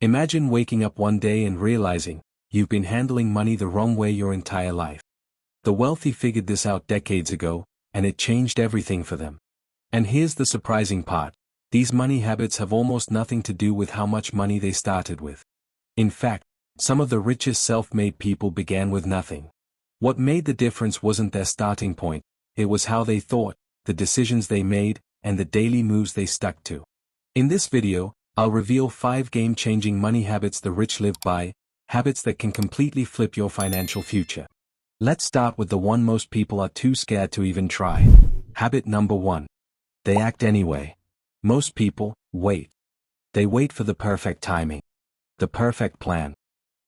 Imagine waking up one day and realizing you've been handling money the wrong way your entire life. The wealthy figured this out decades ago, and it changed everything for them. And here's the surprising part. These money habits have almost nothing to do with how much money they started with. In fact, some of the richest self-made people began with nothing. What made the difference wasn't their starting point, it was how they thought, the decisions they made, and the daily moves they stuck to. In this video, I'll reveal 5 game-changing money habits the rich live by, habits that can completely flip your financial future. Let's start with the one most people are too scared to even try. Habit number 1. They act anyway. Most people wait. They wait for the perfect timing, the perfect plan,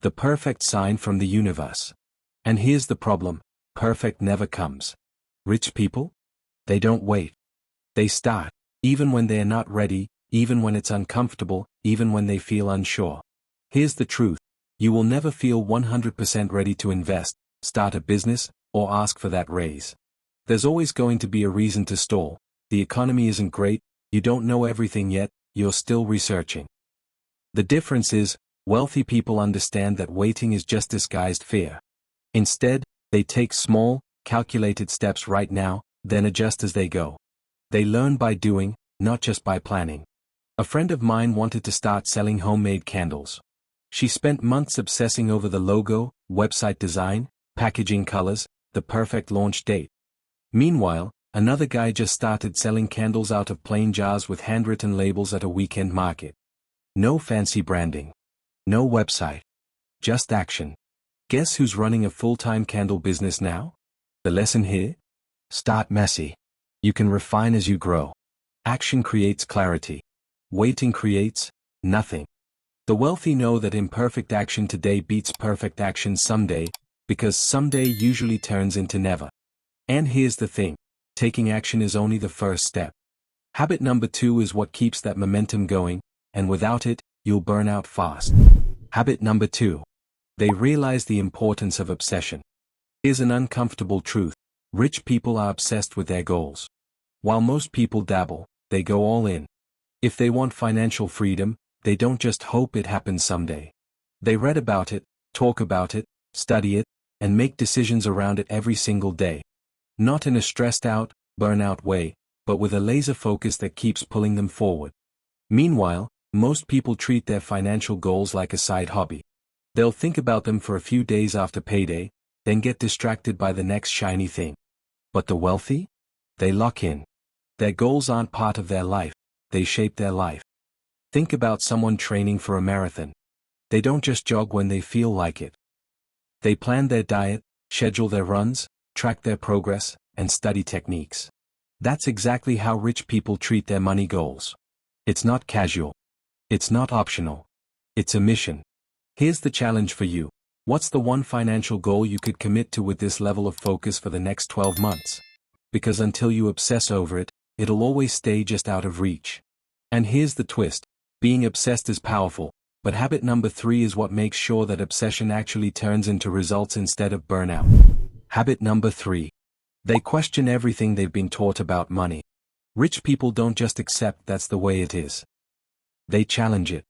the perfect sign from the universe. And here's the problem, perfect never comes. Rich people? They don't wait. They start, even when they're not ready, even when it's uncomfortable, even when they feel unsure. Here's the truth, you will never feel 100% ready to invest, start a business, or ask for that raise. There's always going to be a reason to stall. The economy isn't great, you don't know everything yet, you're still researching. The difference is, wealthy people understand that waiting is just disguised fear. Instead, they take small, calculated steps right now, then adjust as they go. They learn by doing, not just by planning. A friend of mine wanted to start selling homemade candles. She spent months obsessing over the logo, website design, packaging colors, the perfect launch date. Meanwhile, another guy just started selling candles out of plain jars with handwritten labels at a weekend market. No fancy branding. No website. Just action. Guess who's running a full-time candle business now? The lesson here? Start messy. You can refine as you grow. Action creates clarity. Waiting creates nothing. The wealthy know that imperfect action today beats perfect action someday, because someday usually turns into never. And here's the thing, taking action is only the first step. Habit number 2 is what keeps that momentum going, and without it, you'll burn out fast. Habit number 2. They realize the importance of obsession. Here's an uncomfortable truth, rich people are obsessed with their goals. While most people dabble, they go all in. If they want financial freedom, they don't just hope it happens someday. They read about it, talk about it, study it, and make decisions around it every single day. Not in a stressed out, burnout way, but with a laser focus that keeps pulling them forward. Meanwhile, most people treat their financial goals like a side hobby. They'll think about them for a few days after payday, then get distracted by the next shiny thing. But the wealthy? They lock in. Their goals aren't part of their life, they shape their life. Think about someone training for a marathon. They don't just jog when they feel like it. They plan their diet, schedule their runs, track their progress, and study techniques. That's exactly how rich people treat their money goals. It's not casual. It's not optional. It's a mission. Here's the challenge for you. What's the one financial goal you could commit to with this level of focus for the next 12 months? Because until you obsess over it, it'll always stay just out of reach. And here's the twist. Being obsessed is powerful, but habit number 3 is what makes sure that obsession actually turns into results instead of burnout. Habit number 3. They question everything they've been taught about money. Rich people don't just accept that's the way it is. They challenge it.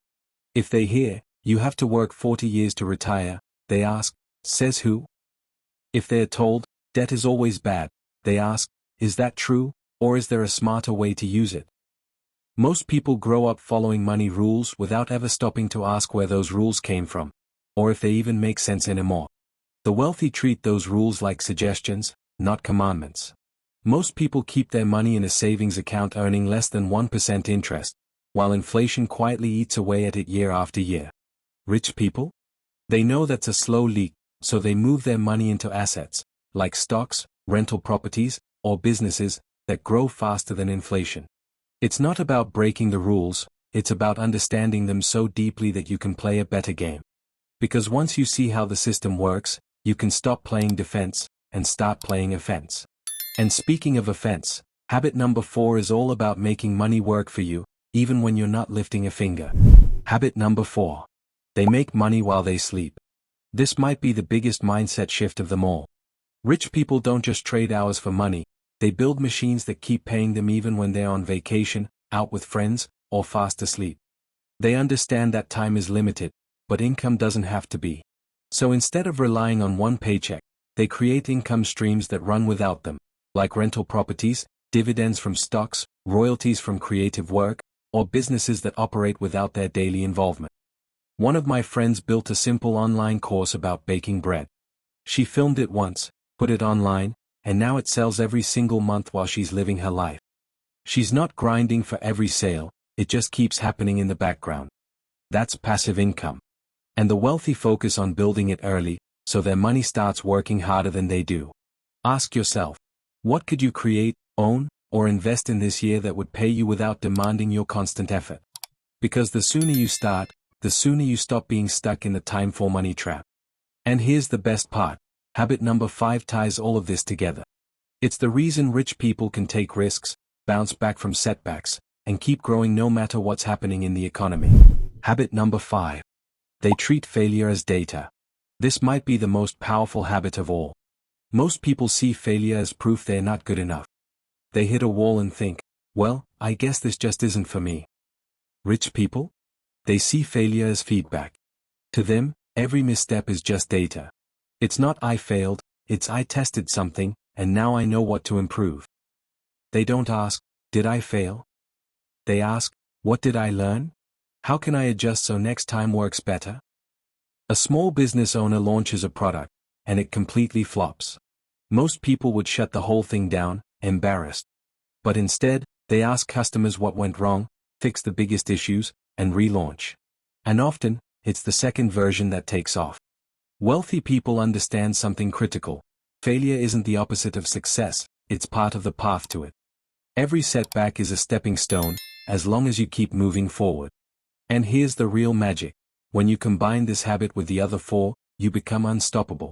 If they hear, you have to work 40 years to retire, they ask, says who? If they are told, debt is always bad, they ask, is that true, or is there a smarter way to use it? Most people grow up following money rules without ever stopping to ask where those rules came from, or if they even make sense anymore. The wealthy treat those rules like suggestions, not commandments. Most people keep their money in a savings account earning less than 1% interest, while inflation quietly eats away at it year after year. Rich people? They know that's a slow leak, so they move their money into assets, like stocks, rental properties, or businesses, that grow faster than inflation. It's not about breaking the rules, it's about understanding them so deeply that you can play a better game. Because once you see how the system works, you can stop playing defense, and start playing offense. And speaking of offense, habit number 4 is all about making money work for you, even when you're not lifting a finger. Habit number 4. They make money while they sleep. This might be the biggest mindset shift of them all. Rich people don't just trade hours for money, they build machines that keep paying them even when they're on vacation, out with friends, or fast asleep. They understand that time is limited, but income doesn't have to be. So instead of relying on one paycheck, they create income streams that run without them, like rental properties, dividends from stocks, royalties from creative work, or businesses that operate without their daily involvement. One of my friends built a simple online course about baking bread. She filmed it once, put it online, and now it sells every single month while she's living her life. She's not grinding for every sale, it just keeps happening in the background. That's passive income. And the wealthy focus on building it early, so their money starts working harder than they do. Ask yourself, what could you create, own, or invest in this year that would pay you without demanding your constant effort? Because the sooner you start, the sooner you stop being stuck in the time for money trap. And here's the best part. Habit number 5 ties all of this together. It's the reason rich people can take risks, bounce back from setbacks, and keep growing no matter what's happening in the economy. Habit number 5. They treat failure as data. This might be the most powerful habit of all. Most people see failure as proof they're not good enough. They hit a wall and think, well, I guess this just isn't for me. Rich people? They see failure as feedback. To them, every misstep is just data. It's not I failed, it's I tested something, and now I know what to improve. They don't ask, did I fail? They ask, what did I learn? How can I adjust so next time works better? A small business owner launches a product, and it completely flops. Most people would shut the whole thing down, embarrassed. But instead, they ask customers what went wrong, fix the biggest issues, and relaunch. And often, it's the second version that takes off. Wealthy people understand something critical. Failure isn't the opposite of success, it's part of the path to it. Every setback is a stepping stone, as long as you keep moving forward. And here's the real magic. When you combine this habit with the other 4, you become unstoppable.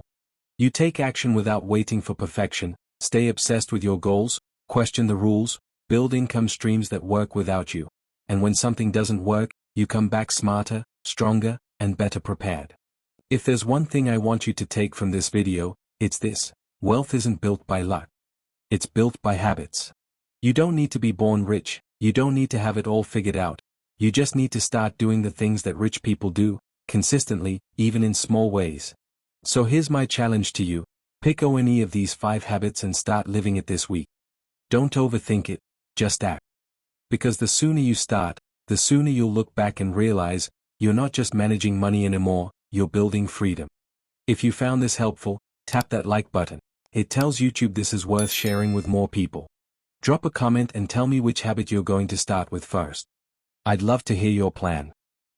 You take action without waiting for perfection, stay obsessed with your goals, question the rules, build income streams that work without you. And when something doesn't work, you come back smarter, stronger, and better prepared. If there's one thing I want you to take from this video, it's this: wealth isn't built by luck. It's built by habits. You don't need to be born rich, you don't need to have it all figured out. You just need to start doing the things that rich people do, consistently, even in small ways. So here's my challenge to you: pick any of these 5 habits and start living it this week. Don't overthink it, just act. Because the sooner you start, the sooner you'll look back and realize, you're not just managing money anymore, you're building freedom. If you found this helpful, tap that like button. It tells YouTube this is worth sharing with more people. Drop a comment and tell me which habit you're going to start with first. I'd love to hear your plan.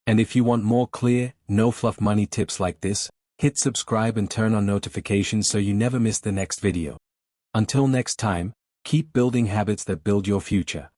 And if you want more clear, no-fluff money tips like this, hit subscribe and turn on notifications so you never miss the next video. Until next time, keep building habits that build your future.